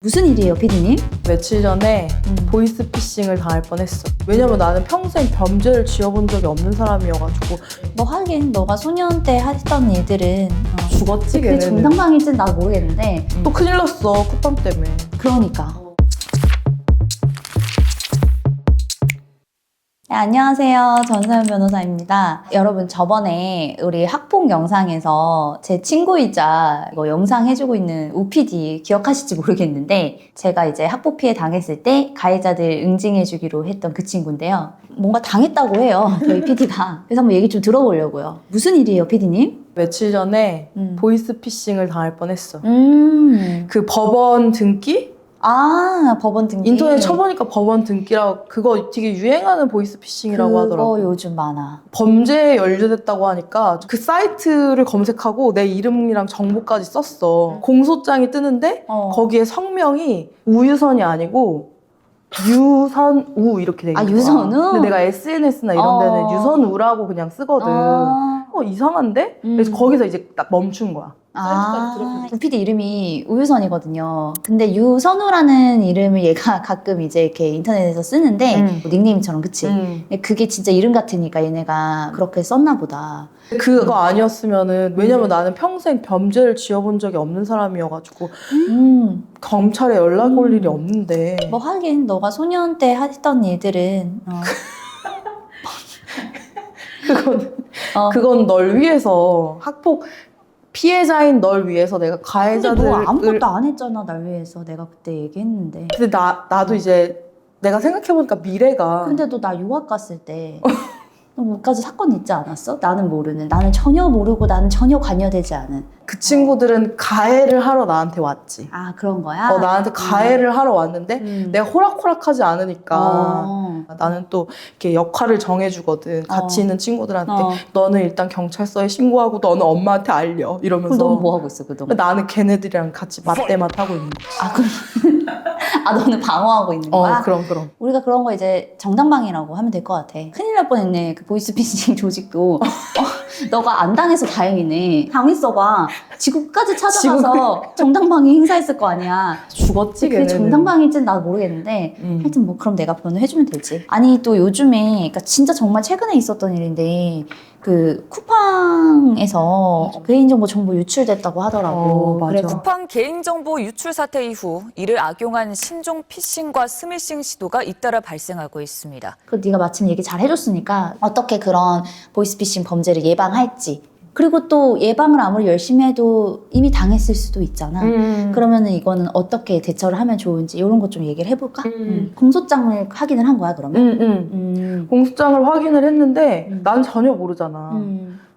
무슨 일이에요, 피디님? 며칠 전에 보이스피싱을 당할 뻔했어. 왜냐면 나는 평생 범죄를 지어본 적이 없는 사람이어가지고. 뭐 하긴 너가 소년 때 하던 일들은 죽었지, 그게 걔네는. 정당방위인지는 나도 모르겠는데 또 큰일 났어, 쿠팡 때문에. 그러니까. 네, 안녕하세요. 전서연 변호사입니다. 여러분, 저번에 우리 학폭 영상에서 제 친구이자 이거 영상 해주고 있는 우PD 기억하실지 모르겠는데, 제가 이제 학폭 피해 당했을 때 가해자들 응징해주기로 했던 그 친구인데요. 뭔가 당했다고 해요, 저희 PD가. 그래서 한번 얘기 좀 들어보려고요. 무슨 일이에요, PD님? 며칠 전에 보이스피싱을 당할 뻔했어. 음. 그 법원 등기? 법원 등기. 인터넷 쳐보니까 법원 등기라고, 그거 되게 유행하는 보이스피싱이라고 그거 하더라고. 요즘 많아. 범죄에 연루됐다고 하니까 그 사이트를 검색하고 내 이름이랑 정보까지 썼어. 공소장이 뜨는데 거기에 성명이 우유선이 아니고 유선우 이렇게 돼 있는 거야. 유선우? 근데 내가 SNS나 이런 데는 유선우라고 그냥 쓰거든. 이상한데? 그래서 거기서 이제 딱 멈춘 거야. 사이트까지 들어가서. 우PD 이름이 우유선이거든요. 근데 유선우라는 이름을 얘가 가끔 이제 이렇게 인터넷에서 쓰는데 닉네임처럼, 그치? 근데 그게 진짜 이름 같으니까 얘네가 그렇게 썼나 보다. 그거 아니었으면은, 왜냐면 나는 평생 범죄를 지어본 적이 없는 사람이어가지고 검찰에 연락 올 일이 없는데. 뭐 하긴 너가 소년 때 하던 일들은 그건 널 위해서, 학폭 피해자인 널 위해서 내가 근데 가해자들을. 너 아무것도 안 했잖아, 날 위해서. 내가 그때 얘기했는데. 근데 나도 이제 내가 생각해보니까 미래가. 근데 너 나 유학 갔을 때 뭐까지 사건 있지 않았어? 나는 모르는. 나는 전혀 모르고 나는 전혀 관여되지 않은. 그 친구들은 가해를 하러 나한테 왔지. 아, 그런 거야? 나한테 가해를 하러 왔는데 내가 호락호락하지 않으니까 나는 또 이렇게 역할을 정해주거든. 같이 있는 친구들한테 너는 일단 경찰서에 신고하고 너는 엄마한테 알려 이러면서. 그럼 넌 뭐 하고 있어, 그동안? 나는 걔네들이랑 같이 맞대맛 하고 있는 거지. 그럼 너는 방어하고 있는 거야? 그럼. 우리가 그런 거 이제 정당방위라고 하면 될 것 같아. 큰일 날 뻔했네. 그 보이스피싱 조직도. 너가 안 당해서 다행이네. 당했어봐. 지구까지 찾아가서 정당방위 행사했을 거 아니야. 죽었지, 그게 걔네는. 정당방위인지는 나도 모르겠는데 하여튼 뭐 그럼 내가 변호해주면 되지. 아니, 또 요즘에, 그러니까 진짜 정말 최근에 있었던 일인데, 그 쿠팡에서 개인정보 정보 유출됐다고 하더라고. 맞아. 그래서 쿠팡 개인정보 유출 사태 이후 이를 악용한 신종 피싱과 스미싱 시도가 잇따라 발생하고 있습니다. 그 네가 마침 얘기 잘 해줬으니까 어떻게 그런 보이스피싱 범죄를 예방할지, 그리고 또 예방을 아무리 열심히 해도 이미 당했을 수도 있잖아. 그러면은 이거는 어떻게 대처를 하면 좋은지 이런 것 좀 얘기를 해볼까? 공소장을 확인을 한 거야, 그러면? 공소장을 확인을 했는데 난 전혀 모르잖아.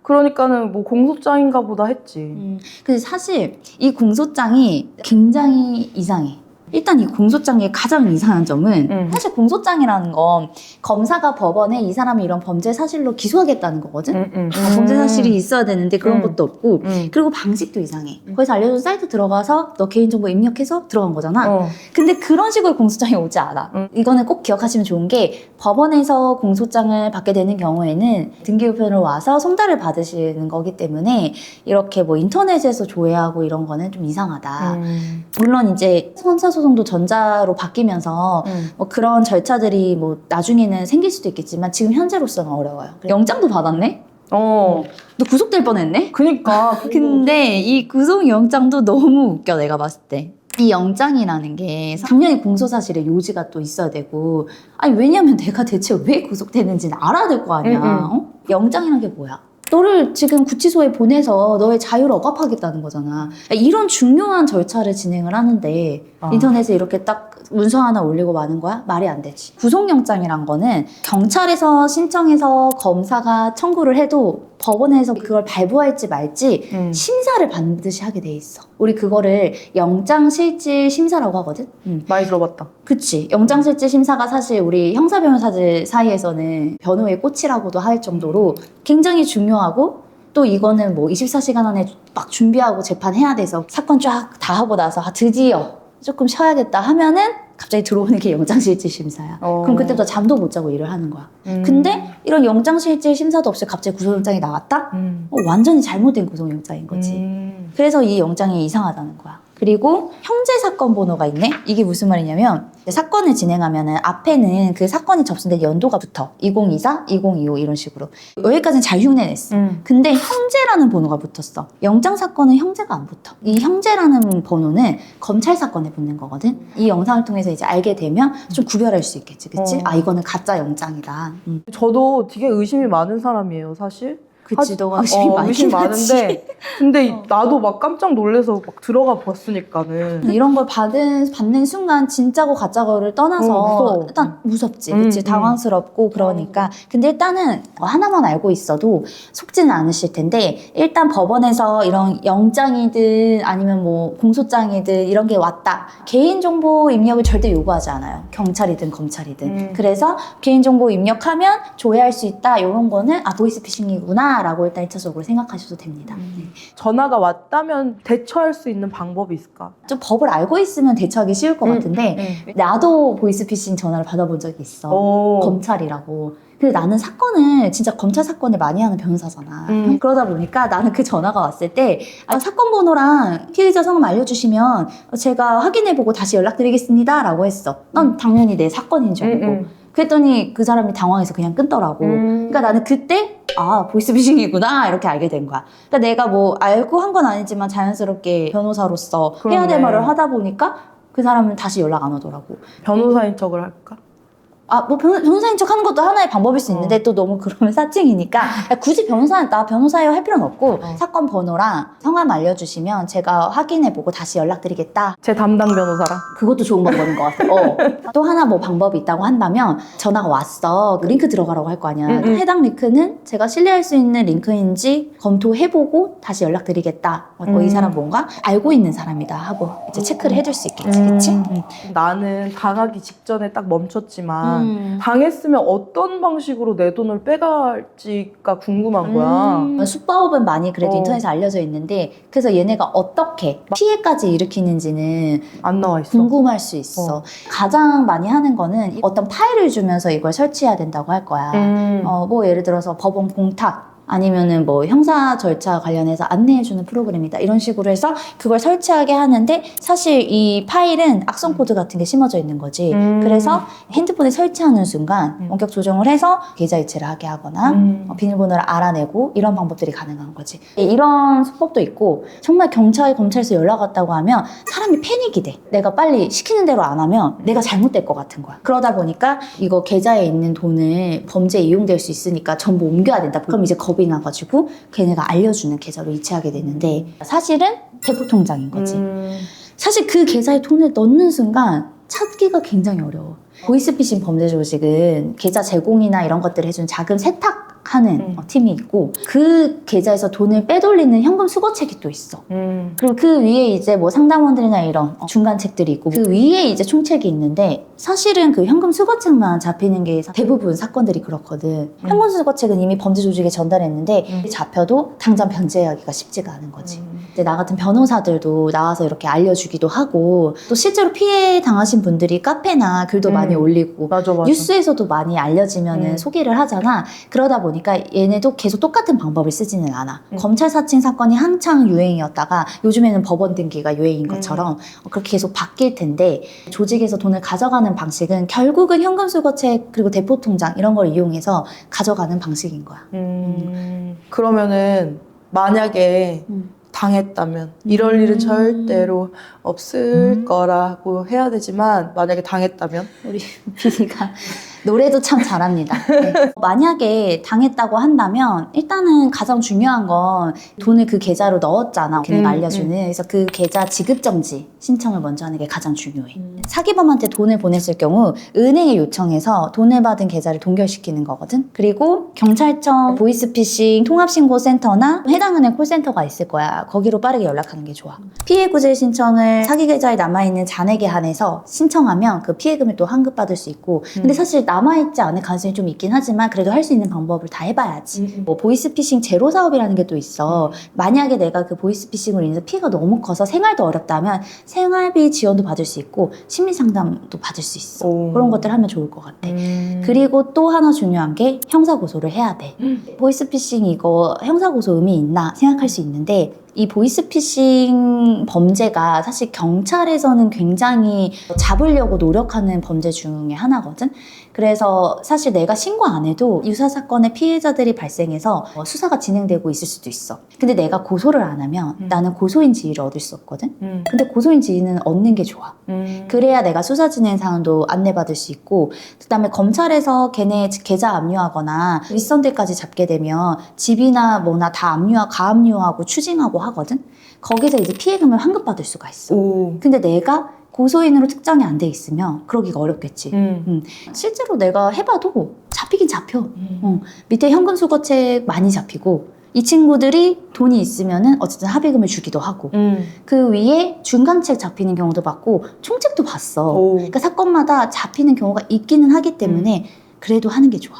그러니까는 뭐 공소장인가 보다 했지. 근데 사실 이 공소장이 굉장히 이상해. 일단 이 공소장의 가장 이상한 점은 사실 공소장이라는 건 검사가 법원에 이 사람이 이런 범죄 사실로 기소하겠다는 거거든? 범죄 사실이 있어야 되는데 그런 것도 없고, 그리고 방식도 이상해. 거기서 알려준 사이트 들어가서 너 개인정보 입력해서 들어간 거잖아. 근데 그런 식으로 공소장이 오지 않아. 이거는 꼭 기억하시면 좋은 게, 법원에서 공소장을 받게 되는 경우에는 등기우편으로 와서 송달을 받으시는 거기 때문에 이렇게 뭐 인터넷에서 조회하고 이런 거는 좀 이상하다. 물론 이제 형사소송도 전자로 바뀌면서 뭐 그런 절차들이 뭐 나중에는 생길 수도 있겠지만 지금 현재로서는 어려워요. 영장도 받았네? 너 구속될 뻔했네? 그니까. 근데 이 구속영장도 너무 웃겨, 내가 봤을 때. 이 영장이라는 게 당연히 공소사실에 요지가 또 있어야 되고, 아니 왜냐면 내가 대체 왜 구속되는지는 알아야 될 거 아니야. 영장이란 게 뭐야? 너를 지금 구치소에 보내서 너의 자유를 억압하겠다는 거잖아. 이런 중요한 절차를 진행을 하는데 인터넷에 이렇게 딱 문서 하나 올리고 마는 거야? 말이 안 되지. 구속영장이란 거는 경찰에서 신청해서 검사가 청구를 해도 법원에서 그걸 발부할지 말지 심사를 반드시 하게 돼 있어. 우리 그거를 영장실질 심사라고 하거든? 많이 들어봤다. 그치. 영장실질 심사가 사실 우리 형사 변호사들 사이에서는 변호의 꽃이라고도 할 정도로 굉장히 중요하고, 또 이거는 뭐 24시간 안에 막 준비하고 재판해야 돼서 사건 쫙 다 하고 나서 드디어 조금 쉬어야겠다 하면은 갑자기 들어오는 게 영장실질 심사야. 그럼 그때부터 잠도 못 자고 일을 하는 거야. 근데 이런 영장실질 심사도 없이 갑자기 구속영장이 나왔다? 완전히 잘못된 구속영장인 거지. 그래서 이 영장이 이상하다는 거야. 그리고 형제 사건 번호가 있네? 이게 무슨 말이냐면 사건을 진행하면은 앞에는 그 사건이 접수된 연도가 붙어. 2024, 2025 이런 식으로. 여기까지는 잘 흉내냈어. 근데 형제라는 번호가 붙었어. 영장 사건은 형제가 안 붙어. 이 형제라는 번호는 검찰 사건에 붙는 거거든. 이 영상을 통해서 이제 알게 되면 좀 구별할 수 있겠지, 그치? 아, 이거는 가짜 영장이다. 저도 되게 의심이 많은 사람이에요, 사실. 그치, 너가 의심이 많긴 의심이 하지. 많은데 근데 나도 막 깜짝 놀라서 막 들어가 봤으니까는 이런 걸 받는 순간 진짜고 가짜고를 떠나서 무서워. 일단 무섭지, 그치? 당황스럽고 그러니까. 근데 일단은 하나만 알고 있어도 속지는 않으실 텐데 일단 법원에서 이런 영장이든 아니면 뭐 공소장이든 이런 게 왔다. 개인정보 입력을 절대 요구하지 않아요. 경찰이든 검찰이든. 그래서 개인정보 입력하면 조회할 수 있다. 이런 거는 아, 보이스피싱이구나 라고 일단 1차적으로 생각하셔도 됩니다. 전화가 왔다면 대처할 수 있는 방법이 있을까? 좀 법을 알고 있으면 대처하기 쉬울 것 같은데 나도 보이스피싱 전화를 받아본 적이 있어. 검찰이라고. 근데 나는 사건을 진짜 검찰 사건을 많이 하는 변호사잖아. 그러다 보니까 나는 그 전화가 왔을 때 사건 번호랑 피해자 성함 알려주시면 제가 확인해보고 다시 연락드리겠습니다 라고 했어. 난 당연히 내 사건인 줄 알고. 그랬더니 그 사람이 당황해서 그냥 끊더라고. 그러니까 나는 그때 아, 보이스피싱이구나 이렇게 알게 된 거야. 그러니까 내가 뭐 알고 한 건 아니지만 자연스럽게 변호사로서 해야 될 말을 하다 보니까 그 사람은 다시 연락 안 오더라고. 변호사인 척을 할까? 아, 뭐 변호사인 척 하는 것도 하나의 방법일 수 있는데 또 너무 그러면 사칭이니까 굳이 나 변호사예요 할 필요는 없고 사건 번호랑 성함 알려주시면 제가 확인해보고 다시 연락드리겠다. 제 담당 변호사랑. 그것도 좋은 방법인 것 같아. 또 하나 뭐 방법이 있다고 한다면 전화가 왔어. 링크 들어가라고 할 거 아니야. 해당 링크는 제가 신뢰할 수 있는 링크인지 검토해보고 다시 연락드리겠다. 이 사람 뭔가 알고 있는 사람이다 하고 이제 체크를 해줄 수 있겠지, 그치? 나는 당하기 직전에 딱 멈췄지만 당했으면 어떤 방식으로 내 돈을 빼갈지가 궁금한 거야. 수법은 많이 그래도 인터넷에 알려져 있는데 그래서 얘네가 어떻게 피해까지 일으키는지는 안 나와 있어. 궁금할 수 있어. 가장 많이 하는 거는 어떤 파일을 주면서 이걸 설치해야 된다고 할 거야. 뭐 예를 들어서 법원 공탁 아니면은 뭐 형사 절차 관련해서 안내해주는 프로그램이다 이런 식으로 해서 그걸 설치하게 하는데 사실 이 파일은 악성 코드 같은 게 심어져 있는 거지. 그래서 핸드폰에 설치하는 순간 원격 조정을 해서 계좌 이체를 하게 하거나 비밀번호를 알아내고 이런 방법들이 가능한 거지. 이런 수법도 있고 정말 경찰 검찰에서 연락 왔다고 하면 사람이 패닉이 돼. 내가 빨리 시키는 대로 안 하면 내가 잘못될 것 같은 거야. 그러다 보니까 이거 계좌에 있는 돈을 범죄에 이용될 수 있으니까 전부 옮겨야 된다. 그럼 이제 겁이 나가지고 걔네가 알려주는 계좌로 이체하게 되는데 사실은 대포통장인 거지. 사실 그 계좌에 돈을 넣는 순간 찾기가 굉장히 어려워. 보이스피싱 범죄 조직은 계좌 제공이나 이런 것들을 해준 자금 세탁하는 팀이 있고 그 계좌에서 돈을 빼돌리는 현금 수거책이 또 있어. 그리고 그 위에 이제 뭐 상담원들이나 이런 중간책들이 있고 그 위에 이제 총책이 있는데 사실은 그 현금 수거책만 잡히는 게 대부분 사건들이 그렇거든. 현금 수거책은 이미 범죄 조직에 전달했는데 잡혀도 당장 변제하기가 쉽지가 않은 거지. 근데 나 같은 변호사들도 나와서 이렇게 알려주기도 하고 또 실제로 피해 당하신 분들이 카페나 글도 많이 올리고 맞아. 뉴스에서도 많이 알려지면은 소개를 하잖아. 그러다 보니까 얘네도 계속 똑같은 방법을 쓰지는 않아. 검찰 사칭 사건이 한창 유행이었다가 요즘에는 법원 등기가 유행인 것처럼 그렇게 계속 바뀔 텐데 조직에서 돈을 가져가는 방식은 결국은 현금 수거책 그리고 대포통장 이런 걸 이용해서 가져가는 방식인 거야. 그러면은 만약에 당했다면 이럴 일은 절대로 없을 거라고 해야 되지만 만약에 당했다면 우리 PD가 노래도 참 잘합니다. 네. 만약에 당했다고 한다면 일단은 가장 중요한 건 돈을 그 계좌로 넣었잖아. 걔네가 알려주는. 그래서 그 계좌 지급정지 신청을 먼저 하는 게 가장 중요해. 사기범한테 돈을 보냈을 경우 은행에 요청해서 돈을 받은 계좌를 동결시키는 거거든. 그리고 경찰청 보이스피싱 통합신고센터나 해당 은행 콜센터가 있을 거야. 거기로 빠르게 연락하는 게 좋아. 피해구제 신청을 사기 계좌에 남아있는 잔액에 한해서 신청하면 그 피해금을 또 환급받을 수 있고 근데 사실 남아있지 않을 가능성이 좀 있긴 하지만 그래도 할 수 있는 방법을 다 해봐야지. 뭐 보이스피싱 제로 사업이라는 게 또 있어. 만약에 내가 그 보이스피싱으로 인해서 피해가 너무 커서 생활도 어렵다면 생활비 지원도 받을 수 있고 심리상담도 받을 수 있어. 그런 것들 하면 좋을 것 같아. 그리고 또 하나 중요한 게 형사고소를 해야 돼. 보이스피싱 이거 형사고소 의미 있나 생각할 수 있는데 이 보이스피싱 범죄가 사실 경찰에서는 굉장히 잡으려고 노력하는 범죄 중에 하나거든. 그래서 사실 내가 신고 안 해도 유사 사건의 피해자들이 발생해서 수사가 진행되고 있을 수도 있어. 근데 내가 고소를 안 하면 나는 고소인 지위를 얻을 수 없거든. 근데 고소인 지위는 얻는 게 좋아. 그래야 내가 수사 진행 사항도 안내받을 수 있고, 그다음에 검찰에서 걔네 계좌 압류하거나 윗선들까지 잡게 되면 집이나 뭐나 다 가압류하고 추징하고 하거든. 거기서 이제 피해금을 환급받을 수가 있어. 오. 근데 내가 고소인으로 특정이 안 돼 있으면 그러기가 어렵겠지. 실제로 내가 해봐도 잡히긴 잡혀. 밑에 현금 수거책 많이 잡히고, 이 친구들이 돈이 있으면은 어쨌든 합의금을 주기도 하고, 그 위에 중간책 잡히는 경우도 봤고 총책도 봤어. 오. 그러니까 사건마다 잡히는 경우가 있기는 하기 때문에 그래도 하는 게 좋아.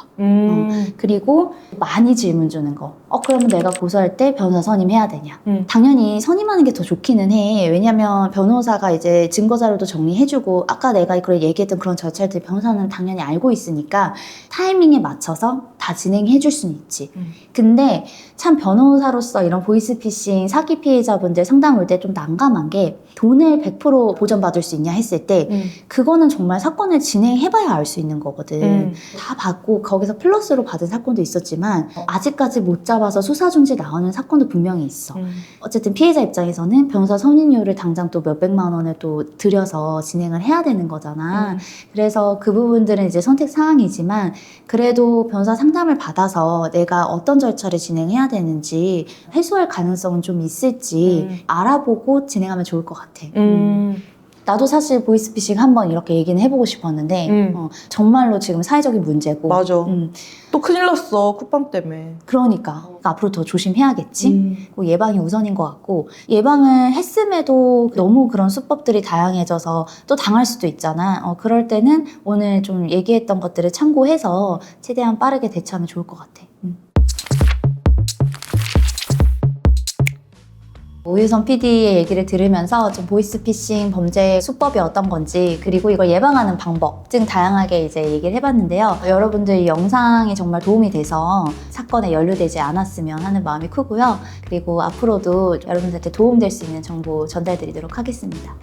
그리고 많이 질문 주는 거. 그러면 내가 고소할 때 변호사 선임해야 되냐? 당연히 선임하는 게 더 좋기는 해. 왜냐면 변호사가 이제 증거자료도 정리해주고, 아까 내가 얘기했던 그런 절차들 변호사는 당연히 알고 있으니까 타이밍에 맞춰서 다 진행해줄 수는 있지. 근데 참 변호사로서 이런 보이스피싱 사기 피해자분들 상담 올 때 좀 난감한 게, 돈을 100% 보전받을 수 있냐 했을 때 그거는 정말 사건을 진행해봐야 알 수 있는 거거든. 다 받고 거기서 플러스로 받은 사건도 있었지만 아직까지 못 잡아서 수사 중지 나오는 사건도 분명히 있어. 어쨌든 피해자 입장에서는 변호사 선임료를 당장 또 몇백만 원을 또 들여서 진행을 해야 되는 거잖아. 그래서 그 부분들은 이제 선택 사항이지만, 그래도 변호사 상담을 받아서 내가 어떤 절차를 진행해야 되는지, 해소할 가능성은 좀 있을지 알아보고 진행하면 좋을 것 같아. 나도 사실 보이스피싱 한번 이렇게 얘기는 해보고 싶었는데 정말로 지금 사회적인 문제고. 맞아. 또 큰일 났어, 쿠팡 때문에. 그러니까 앞으로 더 조심해야겠지. 예방이 우선인 것 같고, 예방을 했음에도 너무 그런 수법들이 다양해져서 또 당할 수도 있잖아. 그럴 때는 오늘 좀 얘기했던 것들을 참고해서 최대한 빠르게 대처하면 좋을 것 같아. 오유선 PD의 얘기를 들으면서 좀 보이스피싱 범죄 수법이 어떤 건지, 그리고 이걸 예방하는 방법 등 다양하게 이제 얘기를 해봤는데요. 여러분들 이 영상이 정말 도움이 돼서 사건에 연루되지 않았으면 하는 마음이 크고요. 그리고 앞으로도 여러분들한테 도움될 수 있는 정보 전달드리도록 하겠습니다.